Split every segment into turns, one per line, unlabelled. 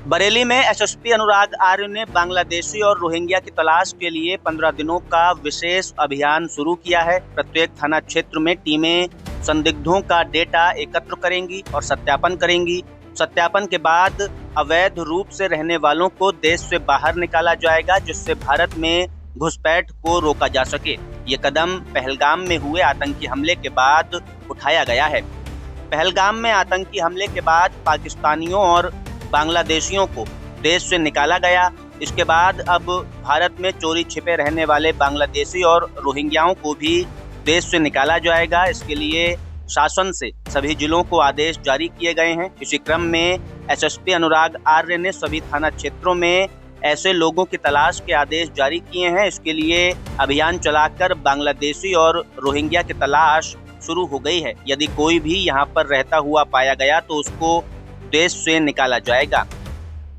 बरेली में एसएसपी अनुराग आर्य ने बांग्लादेशी और रोहिंग्या की तलाश के लिए 15 दिनों का विशेष अभियान शुरू किया है। प्रत्येक थाना क्षेत्र में टीमें संदिग्धों का डेटा एकत्र करेंगी और सत्यापन करेंगी। सत्यापन के बाद अवैध रूप से रहने वालों को देश से बाहर निकाला जाएगा, जिससे भारत में घुसपैठ को रोका जा सके। ये कदम पहलगाम में हुए आतंकी हमले के बाद उठाया गया है। पहलगाम में आतंकी हमले के बाद पाकिस्तानियों और बांग्लादेशियों को देश से निकाला गया। इसके बाद अब भारत में चोरी छिपे रहने वाले बांग्लादेशी और रोहिंग्याओं को भी देश से निकाला जाएगा। इसके लिए शासन से सभी जिलों को आदेश जारी किए गए हैं। इसी क्रम में एसएसपी अनुराग आर्य ने सभी थाना क्षेत्रों में ऐसे लोगों की तलाश के आदेश जारी किए हैं। इसके लिए अभियान चलाकर बांग्लादेशी और रोहिंग्या की तलाश शुरू हो गई है। यदि कोई भी यहाँ पर रहता हुआ पाया गया तो उसको देश से निकाला जाएगा।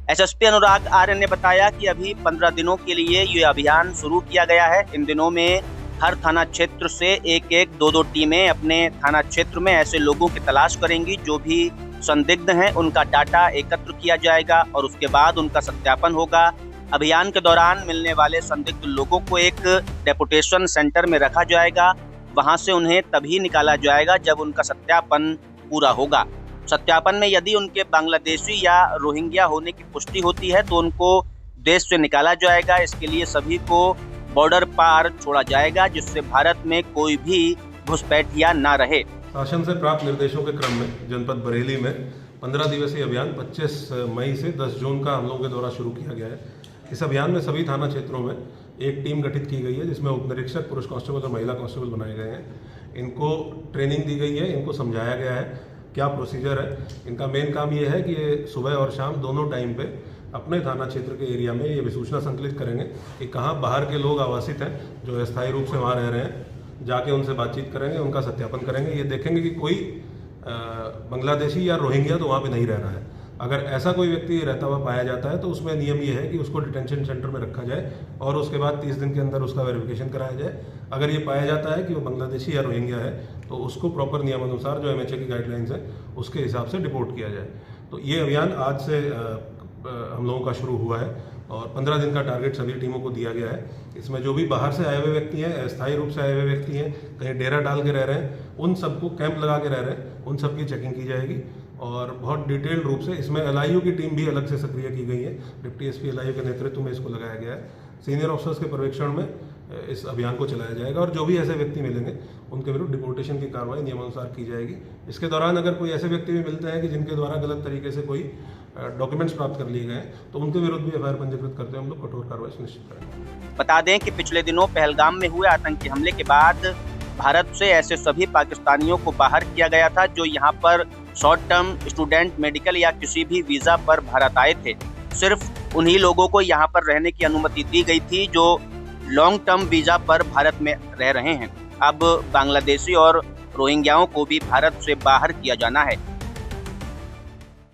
एसएसपी अनुराग आर्य ने बताया कि अभी 15 दिनों के लिए ये अभियान शुरू किया गया है। इन दिनों में हर थाना क्षेत्र से एक दो टीमें अपने थाना क्षेत्र में ऐसे लोगों की तलाश करेंगी जो भी संदिग्ध हैं। उनका डाटा एकत्र किया जाएगा और उसके बाद उनका सत्यापन होगा। अभियान के दौरान मिलने वाले संदिग्ध लोगों को एक डेपुटेशन सेंटर में रखा जाएगा। वहां से उन्हें तभी निकाला जाएगा जब उनका सत्यापन पूरा होगा। सत्यापन में यदि उनके बांग्लादेशी या रोहिंग्या होने की पुष्टि होती है तो उनको देश से निकाला जाएगा। इसके लिए सभी को बॉर्डर पार छोड़ा जाएगा, जिससे भारत में कोई भी घुसपैठिया ना रहे।
शासन से प्राप्त निर्देशों के क्रम में जनपद बरेली में 15 दिवसीय अभियान 25 मई से 10 जून का हम लोगों के द्वारा शुरू किया गया है। इस अभियान में सभी थाना क्षेत्रों में एक टीम गठित की गई है, जिसमें उप निरीक्षक, पुरुष कांस्टेबल और महिला कांस्टेबल बनाए गए हैं। इनको ट्रेनिंग दी गई है, इनको समझाया गया है क्या प्रोसीजर है। इनका मेन काम ये है कि ये सुबह और शाम दोनों टाइम पे अपने थाना क्षेत्र के एरिया में ये विसूचना संकलित करेंगे कि कहाँ बाहर के लोग आवासित हैं जो अस्थायी रूप से वहाँ रह रहे हैं। जाके उनसे बातचीत करेंगे, उनका सत्यापन करेंगे। ये देखेंगे कि कोई बांग्लादेशी या रोहिंग्या तो वहाँ पे नहीं रह रहा है। अगर ऐसा कोई व्यक्ति रहता हुआ पाया जाता है तो उसमें नियम ये है कि उसको डिटेंशन सेंटर में रखा जाए और उसके बाद 30 दिन के अंदर उसका वेरिफिकेशन कराया जाए। अगर ये पाया जाता है कि वो बांग्लादेशी या रोहिंग्या है तो उसको प्रॉपर नियमानुसार जो एमएचए की गाइडलाइंस है उसके हिसाब से डिपोर्ट किया जाए। तो ये अभियान आज से हम लोगों का शुरू हुआ है और 15 दिन का टारगेट सभी टीमों को दिया गया है। इसमें जो भी बाहर से आए हुए व्यक्ति हैं, अस्थायी रूप से आए हुए व्यक्ति हैं, कहीं डेरा डाल के रह रहे हैं, उन सबको कैंप लगा के रह रहे हैं, उन सबकी चेकिंग की जाएगी और बहुत डिटेल्ड रूप से इसमें एलआईयू की टीम भी अलग से सक्रिय की गई है। डिप्टी एसपी एलआईयू के नेतृत्व में इसको लगाया गया है। सीनियर ऑफिसर्स के पर्यवेक्षण में इस अभियान को चलाया जाएगा और जो भी ऐसे व्यक्ति मिलेंगे उनके विरुद्ध डिपोर्टेशन की कार्रवाई नियमानुसार की जाएगी। इसके दौरान अगर कोई ऐसे व्यक्ति भी मिलते हैं कि जिनके द्वारा गलत तरीके से कोई डॉक्यूमेंट्स प्राप्त कर लिए गए हैं तो उनके विरुद्ध भी एफआईआर पंजीकृत करते हुए हम लोग कठोर कार्रवाई सुनिश्चित करेंगे।
बता दें कि पिछले दिनों पहलगाम में हुए आतंकी हमले के बाद भारत से ऐसे सभी पाकिस्तानियों को बाहर किया गया था जो यहाँ पर शॉर्ट टर्म स्टूडेंट, मेडिकल या किसी भी वीजा पर भारत आए थे। सिर्फ उन्हीं लोगों को यहाँ पर रहने की अनुमति दी गई थी जो लॉन्ग टर्म वीजा पर भारत में रह रहे हैं। अब बांग्लादेशी और रोहिंग्याओं को भी भारत से बाहर किया जाना है।